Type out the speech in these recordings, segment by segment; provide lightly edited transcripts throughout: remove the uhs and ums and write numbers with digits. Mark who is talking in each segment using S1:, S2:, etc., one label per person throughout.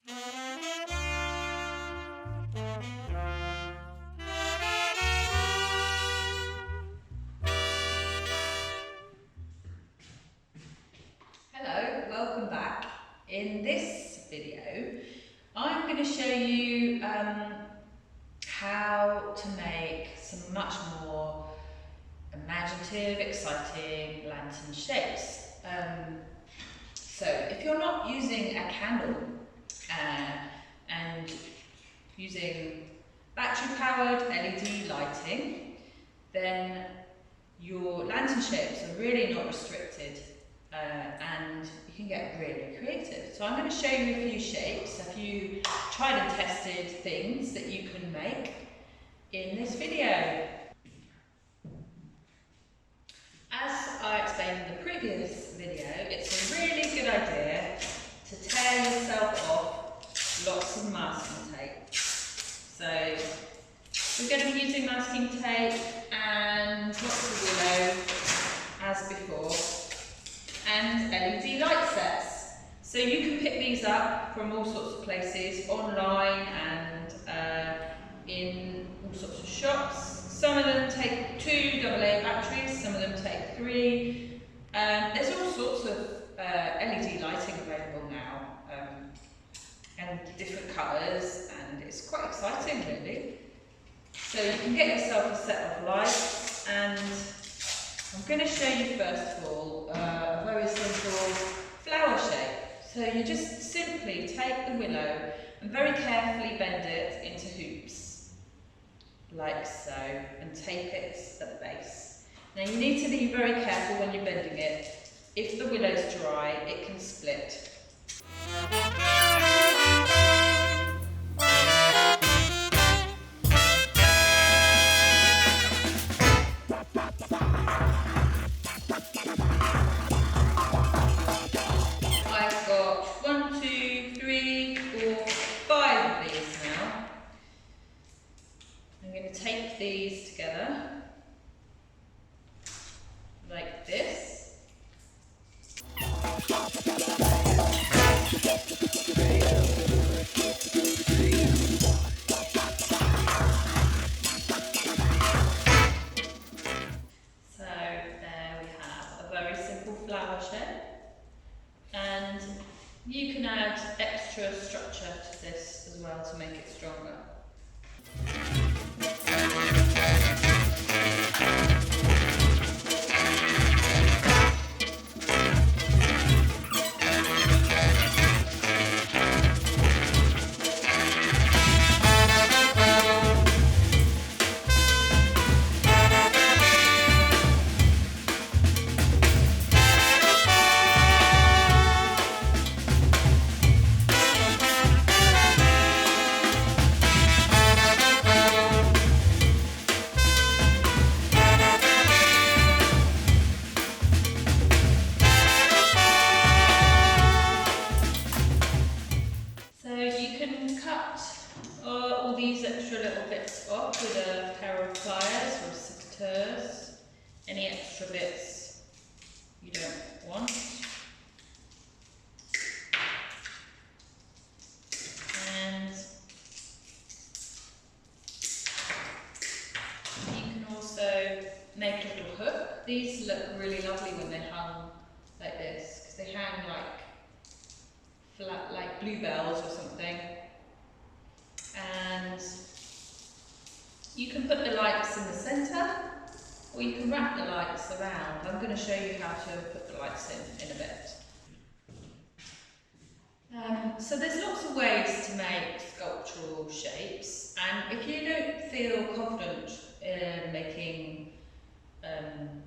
S1: Hello, welcome back. In this video, I'm going to show you how to make some much more imaginative, exciting lantern shapes. So if you're not using a candle and using battery-powered LED lighting, then your lantern shapes are really not restricted. And you can get really creative. So I'm going to show you a few shapes, a few tried and tested things that you can make in this video. As I explained in the previous video, it's a really good idea to tear yourself off lots of masking tape. So we're going to be using masking tape and lots of willow as before, and LED light sets. So you can pick these up from all sorts of places, online and in all sorts of shops. Some of them take 2 AA batteries, some of them take 3. There's all sorts of LED lighting available now, and different colours, and it's quite exciting really. So you can get yourself a set of lights, and I'm going to show you first of all a very simple flower shape. So you just simply take the willow and very carefully bend it into hoops, like so, and tape it at the base. Now you need to be very careful when you're bending it. If the willow's dry, it can split. I've got 1, 2, 3, 4, 5 of these now. I'm going to tape these together like this. So there we have a very simple flower shape, and you can add extra structure to this as well to make it stronger. All these extra little bits off with a pair of pliers or secateurs, any extra bits you don't want. And you can also make a little hook. These look really lovely when they're hung like this, because they hang like flat, like bluebells or something. And you can put the lights in the centre, or you can wrap the lights around. I'm going to show you how to put the lights in a bit. So there's lots of ways to make sculptural shapes, and if you don't feel confident in making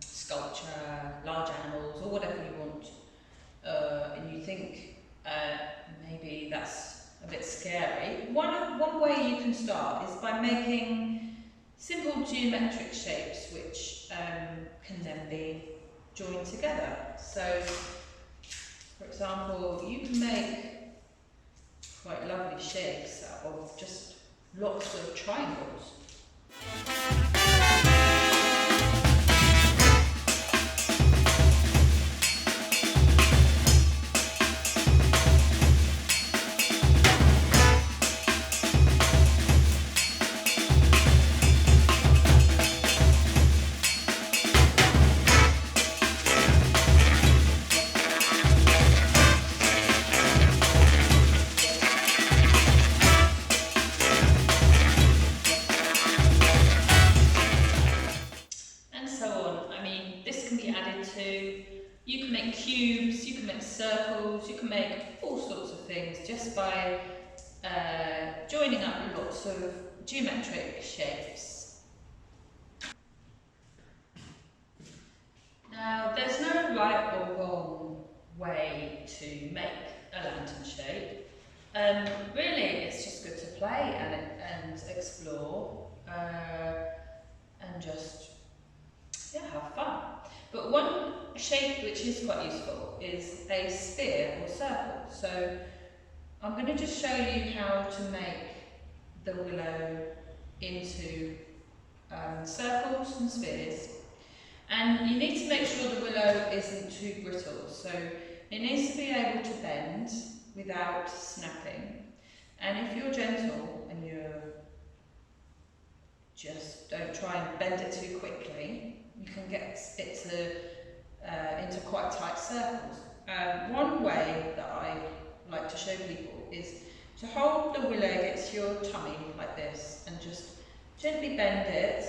S1: sculpture, large animals, or whatever you want, and you think maybe that's a bit scary, one way you can start is by making simple geometric shapes which can then be joined together. So, for example, you can make quite lovely shapes out of just lots of triangles. cubes, you can make circles, you can make all sorts of things just by joining up lots of geometric shapes. Now, there's no right or wrong way to make a lantern shape. Really, it's just good to play and explore and just have fun. But one shape which is quite useful is a sphere or circle. So I'm going to just show you how to make the willow into circles and spheres. And you need to make sure the willow isn't too brittle. So it needs to be able to bend without snapping. And if you're gentle and you just don't try and bend it too quickly, you can get it into quite tight circles. One way that I like to show people is to hold the willow against your tummy like this and just gently bend it,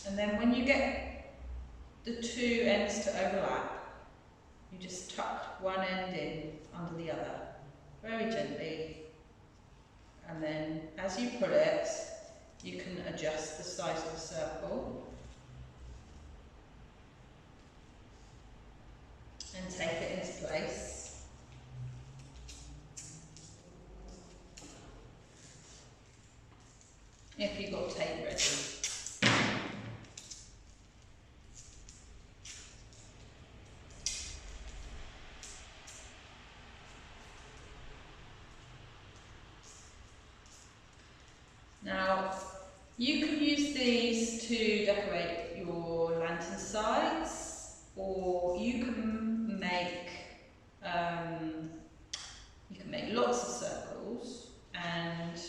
S1: and then when you get the two ends to overlap, you just tuck one end in under the other, very gently, and then as you pull it, you can adjust the size of the circle and take it into place. If you've got tape ready. Now, you can use these to decorate your lantern sides, or you can make lots of circles, and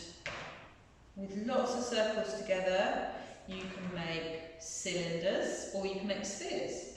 S1: with lots of circles together, you can make cylinders or you can make spheres.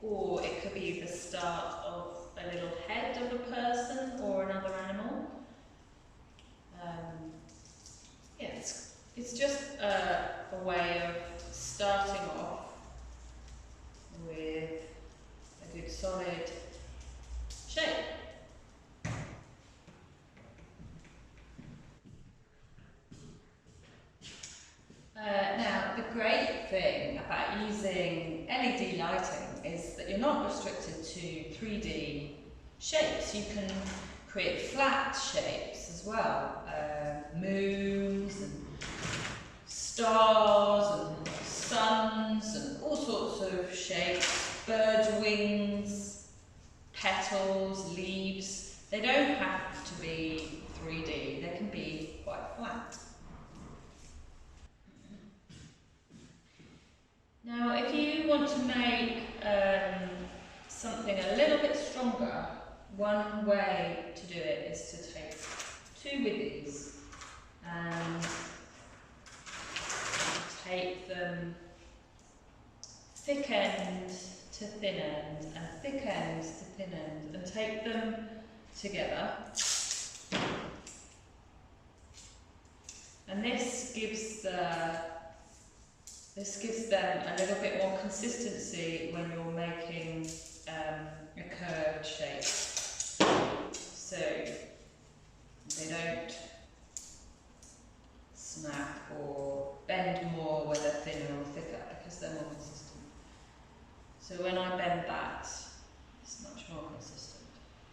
S1: Or it could be the start of a little head of a person or another animal. It's just a way of starting off with a good solid shape. Now, the great thing about using LED lighting is that you're not restricted to 3D shapes. You can create flat shapes as well, moons and stars and suns and all sorts of shapes, birds' wings, petals, leaves. They don't have to be 3D, they can be quite flat. Now, if you want to make something a little bit stronger, one way to do it is to take two withies and take them thick end to thin end and thick end to thin end and take them together. And this gives the This gives them a little bit more consistency when you're making a curved shape. So they don't snap or bend more when they're thinner or thicker because they're more consistent. So when I bend that, it's much more consistent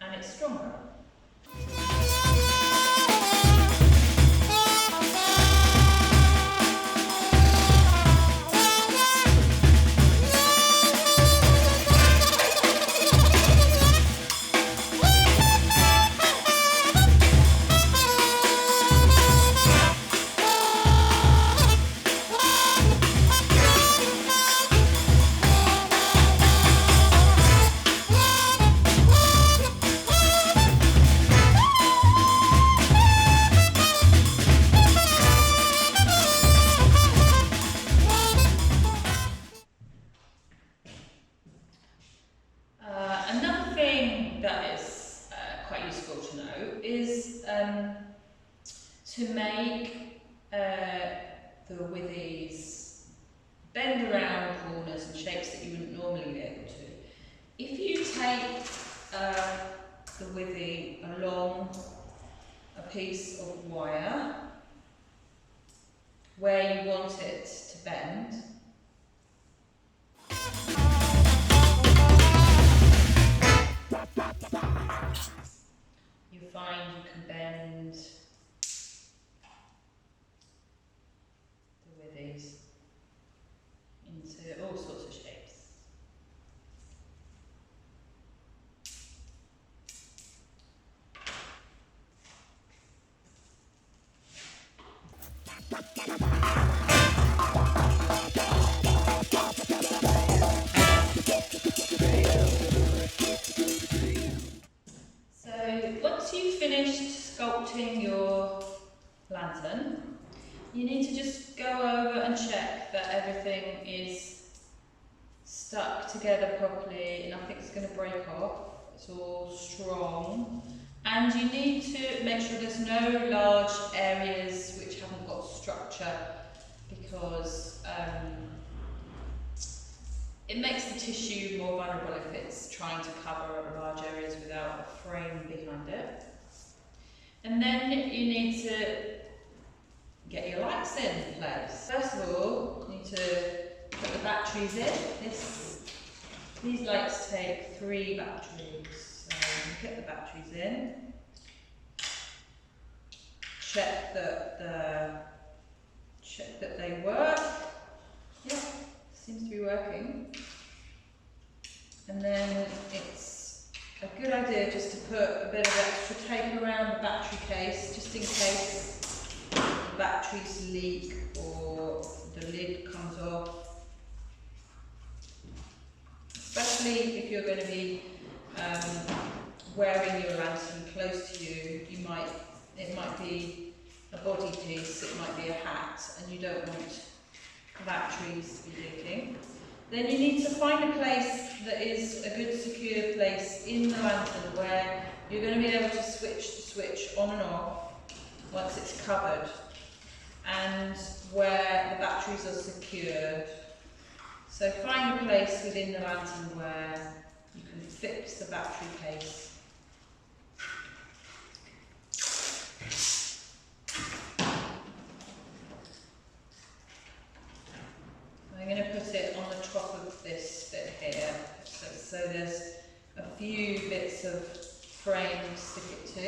S1: and it's stronger. To make the withies bend around corners and shapes that you wouldn't normally be able to. If you take the withy along a piece of wire where you want it to bend, you find you can bend into all sorts of shapes. So once you've finished sculpting your lantern, you need to just go over and check that everything is stuck together properly, nothing's going to break off, it's all strong. And you need to make sure there's no large areas which haven't got structure, because it makes the tissue more vulnerable if it's trying to cover large areas without a frame behind it. And then you need to get your lights in place. First of all, you need to put the batteries in. These lights take 3 batteries. So you get the batteries in. Check that they work. Yep, seems to be working. And then it's a good idea just to put a bit of extra tape around the battery case, just in case the batteries leak or the lid comes off. Especially if you're going to be wearing your lantern close to you, it might be a body piece, it might be a hat, and you don't want batteries to be leaking. Then you need to find a place that is a good secure place in the lantern where you're going to be able to switch the switch on and off once it's covered, and where the batteries are secured. So find a place within the lantern where you can fix the battery case. I'm going to put it on the top of this bit here, so there's a few bits of frame to stick it to.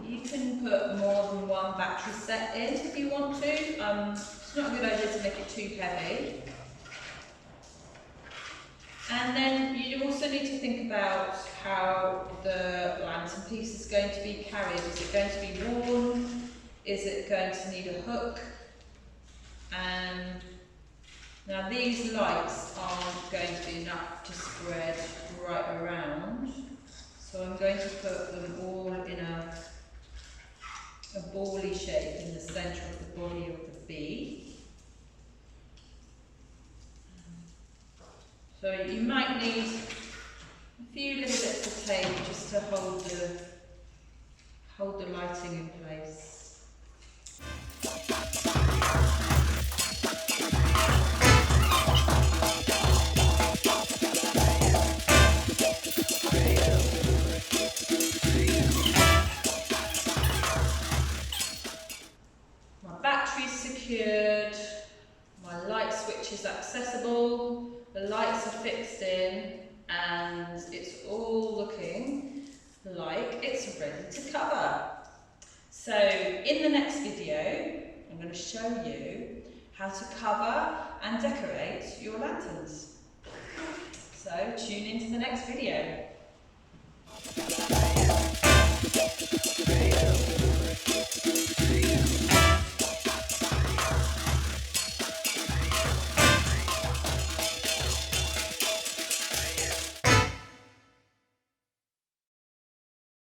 S1: You can put more than one battery set in if you want to. It's not a good idea to make it too heavy. And then you also need to think about how the lantern piece is going to be carried. Is it going to be worn? Is it going to need a hook? And now these lights aren't going to be enough to spread right around, so I'm going to put them all in a bally shape in the centre of the body of the bee. So you might need a few little bits of tape just to hold the lighting in place. My battery's secured, my light switch is accessible, the lights are fixed in, and it's all looking like it's ready to cover. So in the next video, I'm going to show you how to cover and decorate your lanterns. So tune into the next video.